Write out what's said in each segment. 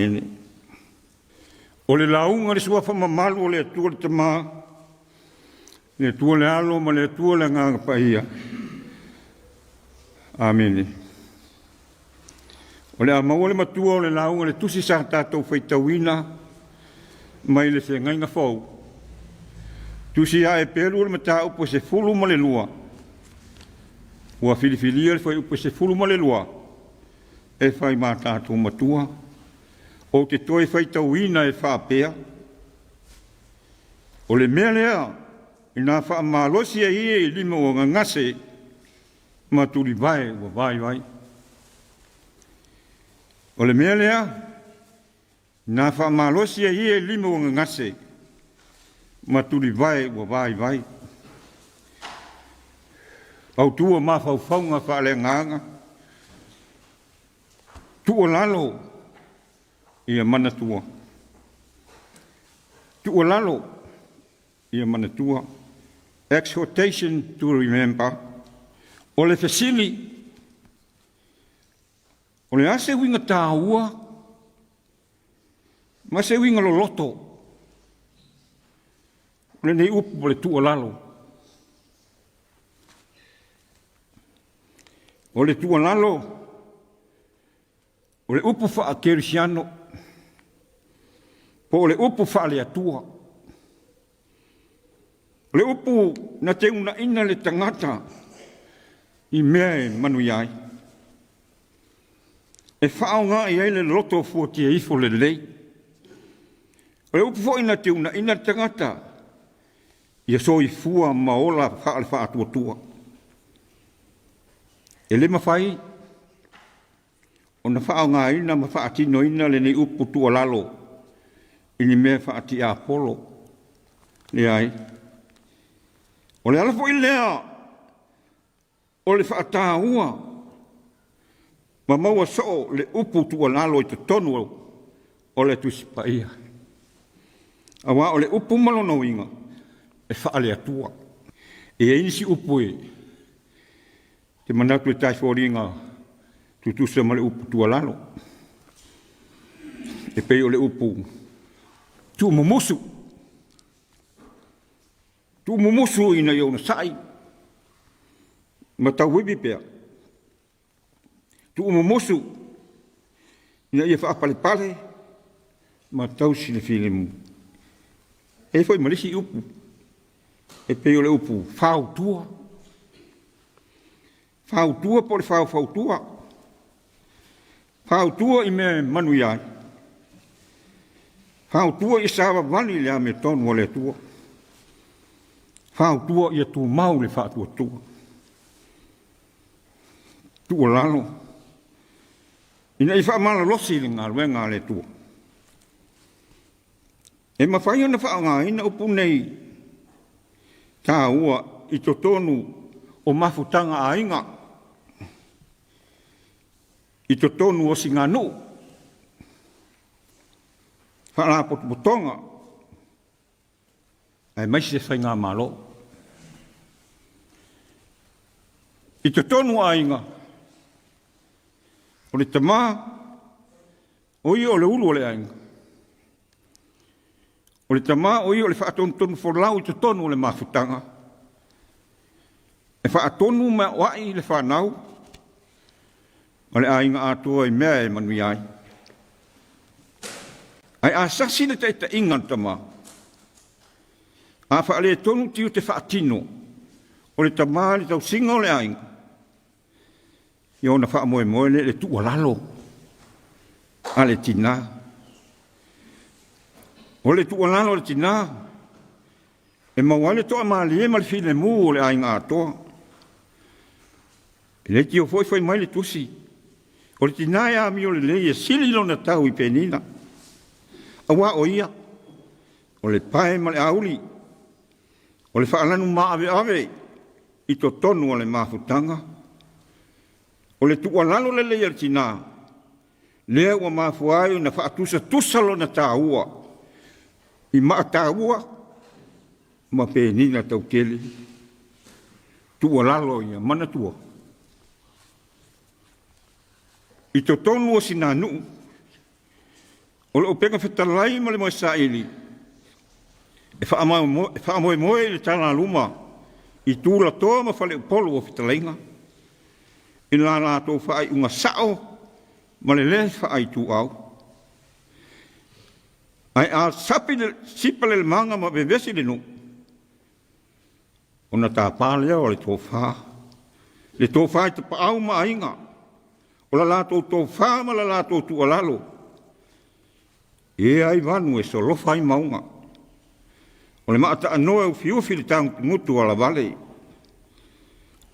Amene. O le launga le sua whamamalu o le atua le tamaa, le atua le alo ma le atua le nganga paia. Amene. O le amau le matua o le launga le tusi sa tātou whaitawina, mai le se ngainga whau. Tusi a e peru le mata upo se fulu ma le lua. Ua filifilia le whai upo se fulu ma le lua. E whai mā tātou matua. O te toi whaitawina e whapea. O le mea lea, i nā wha malosi e ie i lima o ngangase, ma turi vai, ua vai. O le mea lea, nā wha malosi e ie i lima o ngangase, ma turi vai, ua vai. Au tua ma whauwhaunga wha le nganga, tua lalo, ia manatua. Tua lalo, ia manatua. Exhortation to remember. O le fesili. O le ase winga tāua. Ma se winga lo loto. O le nei upu le tua lalo. O le tua lalo. O le upu wha a kerisiano. Po le upu wha le atua. Le upu na te una ina le tangata i mea e manu iai. E whao ngā i eile loto fuati e ifo le lei. Le upu fo ina te una ina le tangata i so i fua maola wha le wha atua tua. E le mawhai o na whao ngā ina ma wha atino ina le nei upu tua lalo i ni mea wha ati a polo. Le ai. O le alafo i lea, o le whaatāua, ma maua so le upu tua lalo i te tonu o le tusipa ia. Awa o le upu malono inga, e whaale atua. E inisi upu e, te manatu e tai whoringa, tutusa ma le upu tua lalo. E pei o le upu, tu momosu. Tu mumusu ina yo na sai. Ma tau wibi pea. Tu mumusu ina ia wha pale ma tau sile file mu. E foi malisi upu. E peo le upu whau tua. Whau tua po le whau tua. Whau tua i mea manu iai. Whau tua i sawa wani lea me tonu o le tua. Whau tua ia tu mau le whaatua tua. Tua lalo. Ina i whaamala losi le ngā ruenga le tua. E mawhai ana wha ngā ina upu nei tā ua i to tonu o mafutanga a inga. I to tonu o si ngā nu. Wha potonga. Ai maisi se whai ngā malo. I te tonu ainga, o le tamā, o i o le ulu o le ainga. O le tamā, o i o le whaatonu wholau i te tonu o le mafutanga. E whaatonu ma wai le whanau, o le ainga atua i mea e manu iai. Ai a sasi le te inga tamā. A whaale tonu tiu te whaatino, o le tamā le tau singa o le ainga. Ia ona wha moe le tua lalo. A le tina. O le tua lalo le tina. E mawale toa maali e mali file mu o le ainga atoa. E le tio foi mai le tusi. O le tina e a mi o le leie sili lona tau i penina. Awa o ia. O le pae ma le auli. O le whaalanu maa ave. I to tonu o le mafutanga. O le tua lalo le leia tina. Lea ua mafuai na whaatusa tusalo na tāua. I maa tāua. Ma penina tau kele. Tua lalo ia mana tua. I to tonu o sinanu. O le o penga whetalai ma le moe sa ili. E wha moe moe le tana luma. I tūla toa ma whale upolo o whetalainga. I la rātou whaai unga sao ma le le whaai tū au. Ai a sipale le manga ma bevesi le nu. Ona tā pālea o le tō wha. Le tō wha i te paau ma ainga. O la lātou tō wha ma la lātou tū alalo. E ai vanu e so lofa i maunga. O le maata anoa u fiufi le tangu ngutu ala vale.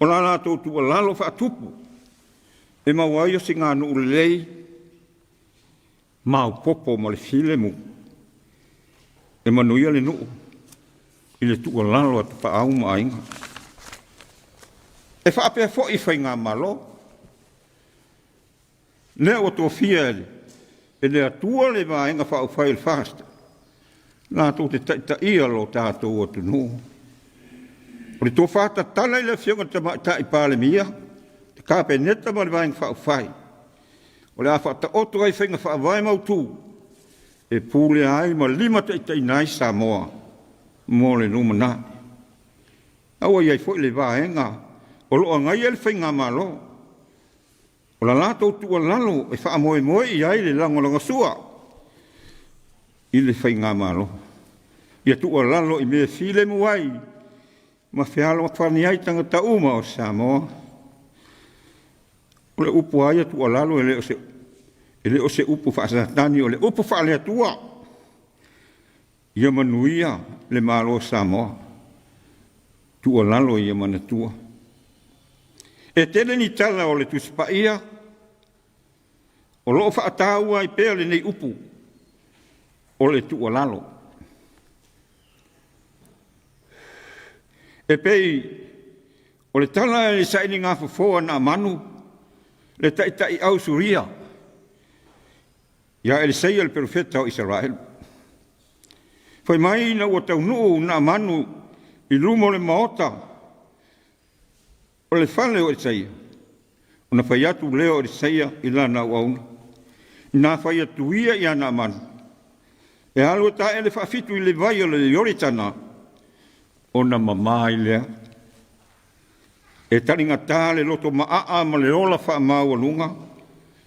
O la lātou tū alalo wha tupu. E mawai o singa anu ulei. Mau popo ma le file mu. E manuia le nuu. I le tū alalo atu paau ma ainga. E whaapea fo i whainga malo. Nea o tō fia ele. E le atua le vaenga whau whai le whasta. Nā tō te taita ia lo tātou atu nō. O le tō whata tala i le whionga ta i pāle mia. Te kāpe neta ma le vaenga whau whai. O le a whata oto ai whainga whau vai mautū. E pūle ai ma lima taita i nai Samoa. Mō le numa nā. Aua iai fwoi le vaenga. O loa ngai ele whainga malo. O la lātou tua lalo e wha moe moe i ai le langolanga sua. I le whainga malo. Ia tua lalo i mea file muai. Ma whialo ma whani ai tangata uma o Samoa. O le upu ai tua lalo e le o se upu whaasatani o le upu whaalea tua. Ia manuia le malo o Samoa. Tua lalo ia mana tua. E tele ni tala o le tuspaia. O loo whaataua i pēle nei upu. O le tua lalo. E pei, o le tala e le saini ngā whafoa na manu. Le taitai au suria. Ia e le seia le profeta o Israel. Whai mai na ua tau nuu na manu i lumo le maota. O le whale o le seia. O na whai atu leo o le seia i lana wauna. Nā whai atu ia i ana manu. E alu ta e le whawhitu i le vai o le yoritana. O na mamai lea. E taringa tā le loto maa ma le ola wha mau alunga.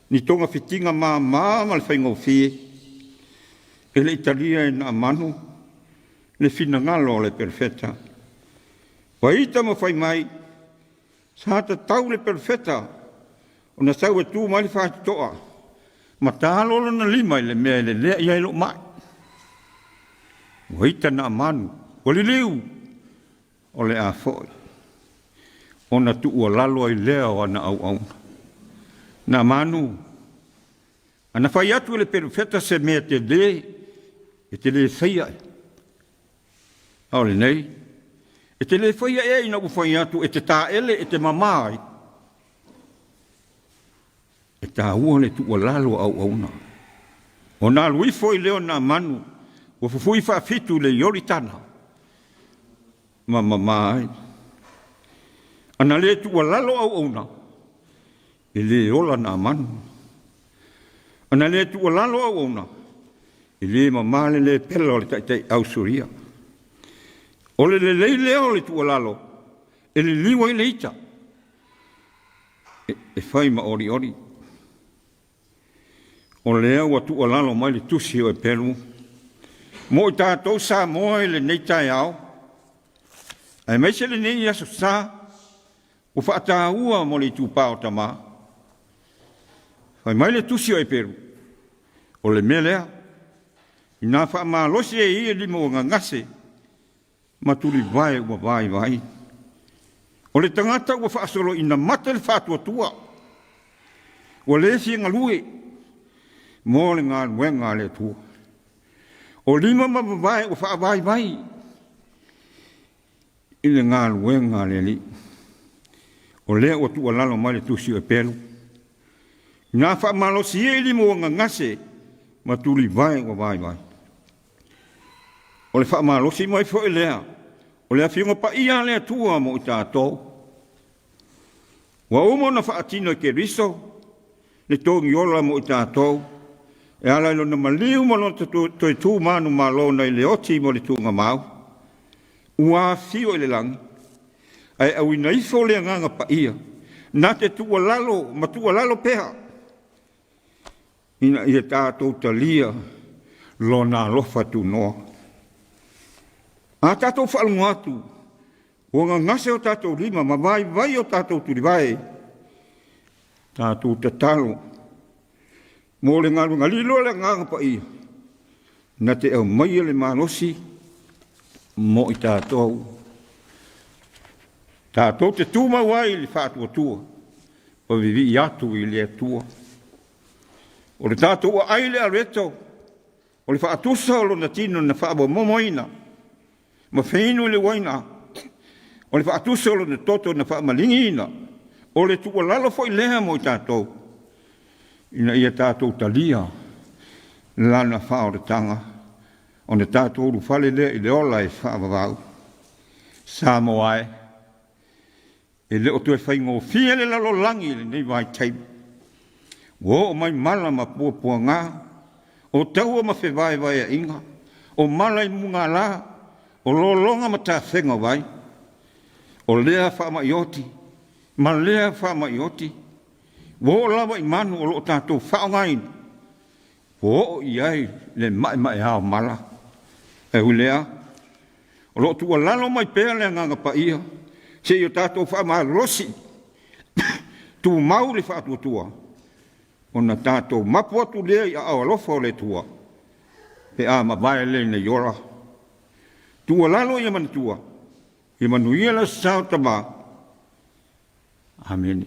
Ni tonga whitinga maa ma le whaingo fie. E le Italia e na manu. Le finangalo o le perfeta. Wa ita ma whai mai. Sata tau le perfeta. O na sau e tū mai le whaati toa. Ma tālolo na lima i le mea le lea i ailo mai. Wa ita na manu. O le liu. O le a foi. O na tu ua lalo ai lea o ana au au. Na manu. Ana whai atu le perfeta se mea te le. E te le whaia. Aole nei. E te le whaia e ina u whai atu e te tā ele e te mamai. E tā ua le tu ua lalo au au na. O nā lui foi leo na manu. O fufui whawhitu le yoritana. Ma mamai. Ana le tu ua lalo au au na. E le ola na manu. Ana le tu ua lalo au au na. E le mamale le pelo le taitai au suria. O le leo le tu ua lalo. E le liwa i le ita. E whai ma ori ori. O lea ua tu ua lalo mai le tusi o e peru. Mo i tātou Samoa i le neitai au. Ai mai se le nei aso sa. O whaata ua mo le tūpā o tamā. Whai mai le tusi o e peru. O le mea lea. I nā wha mā losi e ia limo o ngangase. Ma tuli vai ua vai. O le tangata ua whaasolo ina mata le whātua tua. O le si ngalue. Mō le ngā nuenga le tua. O lima ma vai ua wha vai. I le ngā nuenga le li. O lea ua tua lalo mai le tusi o peru. Nā wha malo si e limo o ngangase. Ma tuli vai ua vai. O le wha malo si mai fo e lea. O lea whiunga pa ia lea tua mo i tātou. Wa umo na wha atino ke riso. Le tōngi ola mo i tātou. E ala ilo na maliu malo toi tu manu malo na ile oti mo le tunga mau. Ua fio ile langi. Ai au ina ifo le nganga pa ia. Na te tua lalo, ma tua lalo peha. Ina ia tātou talia lo na lofa tu noa. A tātou whaalungu atu. O ngā ngase o tātou lima, ma vai o tātou turi vai. Tātou tatalo. Mō le ngaru ngalilo le nganga pa ia. Na te au mai le manosi, mo i tātou. Tātou te tūma wai li whātua tua. O vivi i atu i le tua. O le tātou a aile a reto. O le whaatusa o lona tino na whaabo momoina. Ma whainu le waina. O le whaatusa o lona toto na whaamalingina. O le tua lalo foi leha mo i tātou. Ina ia tātou talia. Lana whao le tanga. O ne tātou uru whale lea i le ola e whaavavau. Samoa e. E le o tue whaingo fia le lalo langi le nei vai taimu. Wo o mai mala ma pua ngā. O taua ma whewai vai a inga. O mala i munga la. O lolonga ma tā whenga vai. O lea whaama ioti. Ma lea whaama ioti. Wo o lawa i manu o lo tātou whaongain. Wo o iai le mai hao mala. E hulea. O lo tua lalo mai pēr le nganga pa ia. Se i o tātou whaama rosi. Tu mau le whaatua tua. O na tātou mapu atu lea i a awalofa o le tua. Pe a mabae le na yora. Tua lalo i a manatua. I manuia la sao tama. Amen.